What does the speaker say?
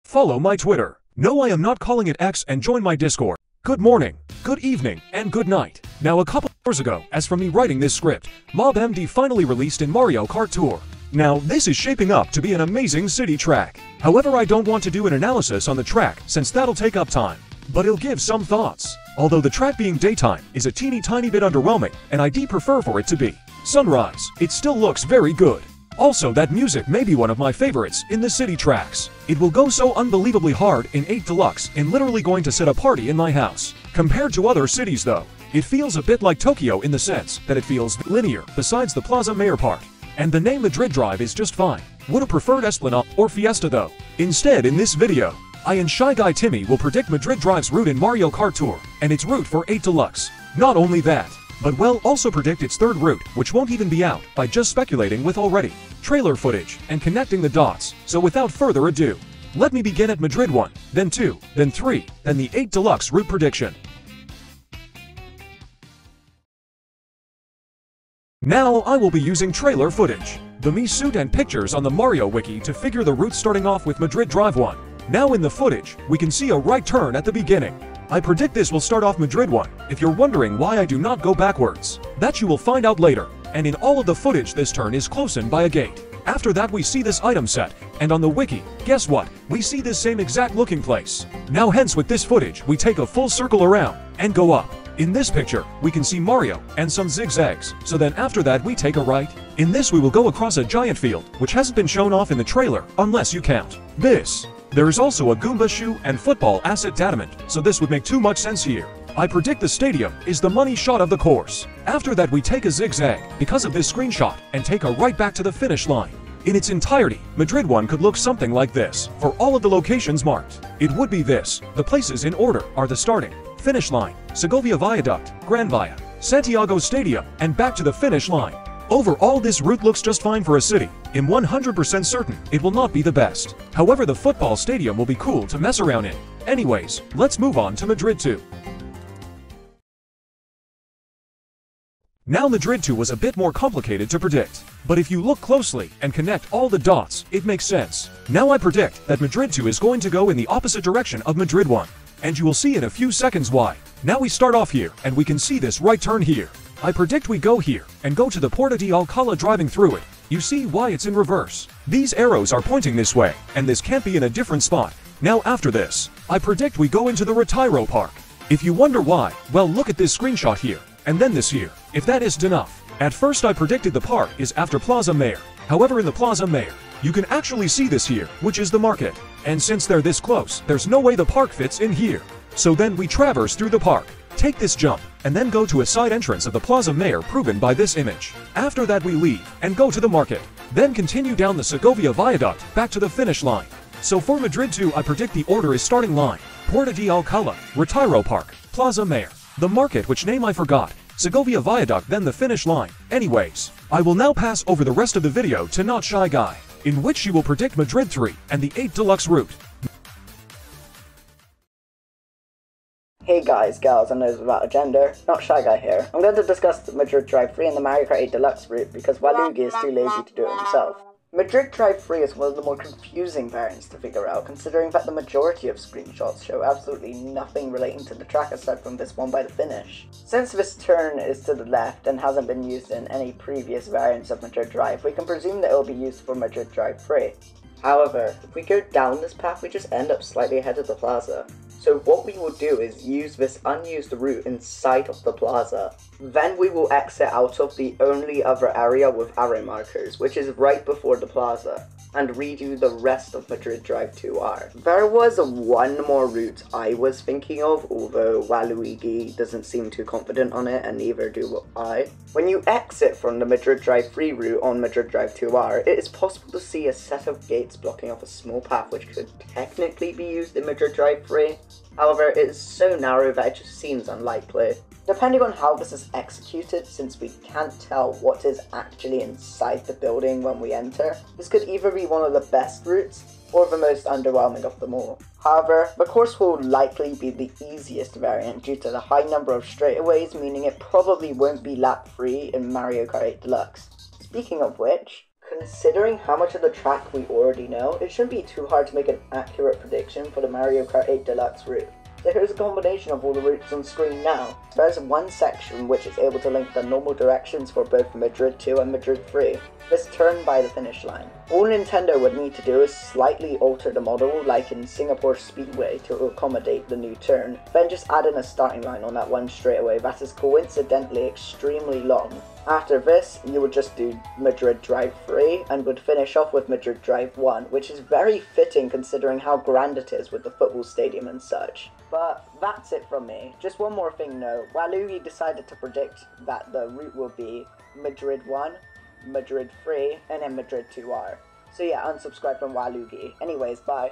Follow my Twitter. No, I am not calling it X, and join my Discord. Good morning, good evening, and good night. Now a couple hours ago, as from me writing this script, Mob MD finally released in Mario Kart Tour. Now, this is shaping up to be an amazing city track. However, I don't want to do an analysis on the track since that'll take up time. But I'll give some thoughts. Although the track being daytime is a teeny tiny bit underwhelming, and I prefer for it to be sunrise, it still looks very good. Also, that music may be one of my favorites in the city tracks. It will go so unbelievably hard in 8 Deluxe and literally going to set a party in my house. Compared to other cities though, it feels a bit like Tokyo in the sense that it feels linear besides the Plaza Mayor part. And the name Madrid Drive is just fine. Would have preferred Esplanade or Fiesta though. Instead, in this video, I and Shy Guy Timmy will predict Madrid Drive's route in Mario Kart Tour and its route for 8 Deluxe. Not only that, but we'll also predict its third route, which won't even be out, by just speculating with already trailer footage and connecting the dots. So without further ado, let me begin at Madrid 1, then 2, then 3, then the 8 Deluxe route prediction. Now I will be using trailer footage, the me suit and pictures on the Mario wiki to figure the route, starting off with Madrid Drive 1. Now in the footage, we can see a right turn at the beginning. I predict this will start off Madrid 1. If you're wondering why I do not go backwards, that you will find out later. And in all of the footage, this turn is close in by a gate. After that, we see this item set, and on the wiki, guess what? We see this same exact looking place. Now hence with this footage, we take a full circle around and go up. In this picture, we can see Mario and some zigzags, so then after that we take a right. In this we will go across a giant field, which hasn't been shown off in the trailer, unless you count this. There is also a Goomba shoe and football asset datamint, so this would make too much sense here. I predict the stadium is the money shot of the course. After that we take a zigzag, because of this screenshot, and take a right back to the finish line. In its entirety, Madrid 1 could look something like this, for all of the locations marked. It would be this. The places in order are the starting, finish line, Segovia Viaduct, Gran Via, Santiago Stadium, and back to the finish line. Overall, this route looks just fine for a city. I'm 100% certain it will not be the best. However, the football stadium will be cool to mess around in. Anyways, let's move on to Madrid 2. Now Madrid 2 was a bit more complicated to predict, but if you look closely and connect all the dots, it makes sense. Now I predict that Madrid 2 is going to go in the opposite direction of Madrid 1, and you will see in a few seconds why. Now we start off here, and we can see this right turn here. I predict we go here, and go to the Puerta de Alcalá driving through it. You see why it's in reverse. These arrows are pointing this way, and this can't be in a different spot. Now after this, I predict we go into the Retiro Park. If you wonder why, well, look at this screenshot here, and then this here, if that isn't enough. At first I predicted the park is after Plaza Mayor. However, in the Plaza Mayor, you can actually see this here, which is the market. And since they're this close, there's no way the park fits in here. So then we traverse through the park, take this jump, and then go to a side entrance of the Plaza Mayor proven by this image. After that we leave, and go to the market. Then continue down the Segovia Viaduct, back to the finish line. So for Madrid 2, I predict the order is starting line, Puerta de Alcalá, Retiro Park, Plaza Mayor, the market, which name I forgot, Segovia Viaduct, then the finish line. Anyways, I will now pass over the rest of the video to Not Shy Guy, in which she will predict Madrid 3 and the 8 Deluxe route. Hey guys, gals, and those without a gender, Not Shy Guy here. I'm going to discuss the Madrid Drive 3 and the Mario Kart 8 Deluxe route because Waluigi is too lazy to do it himself. Madrid Drive 3 is one of the more confusing variants to figure out, considering that the majority of screenshots show absolutely nothing relating to the track aside from this one by the finish. Since this turn is to the left and hasn't been used in any previous variants of Madrid Drive, we can presume that it will be used for Madrid Drive 3. However, if we go down this path, we just end up slightly ahead of the plaza. So what we will do is use this unused route inside of the plaza. Then we will exit out of the only other area with arrow markers, which is right before the plaza, and redo the rest of Madrid Drive 2R. There was one more route I was thinking of, although Waluigi doesn't seem too confident on it, and neither do I. When you exit from the Madrid Drive 3 route on Madrid Drive 2R, it is possible to see a set of gates blocking off a small path which could technically be used in Madrid Drive 3. However, it is so narrow that it just seems unlikely. Depending on how this is executed, since we can't tell what is actually inside the building when we enter, this could either be one of the best routes, or the most underwhelming of them all. However, the course will likely be the easiest variant due to the high number of straightaways, meaning it probably won't be lap free in Mario Kart 8 Deluxe. Speaking of which, Considering how much of the track we already know, it shouldn't be too hard to make an accurate prediction for the Mario Kart 8 Deluxe route. So here's a combination of all the routes on screen now. There's one section which is able to link the normal directions for both Madrid 2 and Madrid 3. This turn by the finish line. All Nintendo would need to do is slightly alter the model like in Singapore Speedway to accommodate the new turn, then just add in a starting line on that one straightaway that is coincidentally extremely long. After this, you would just do Madrid Drive 3 and would finish off with Madrid Drive 1, which is very fitting considering how grand it is with the football stadium and such. But that's it from me. Just one more thing though, Waluigi decided to predict that the route will be Madrid 1, Madrid 3, and then Madrid 2R. So yeah, unsubscribe from Waluigi. Anyways, bye.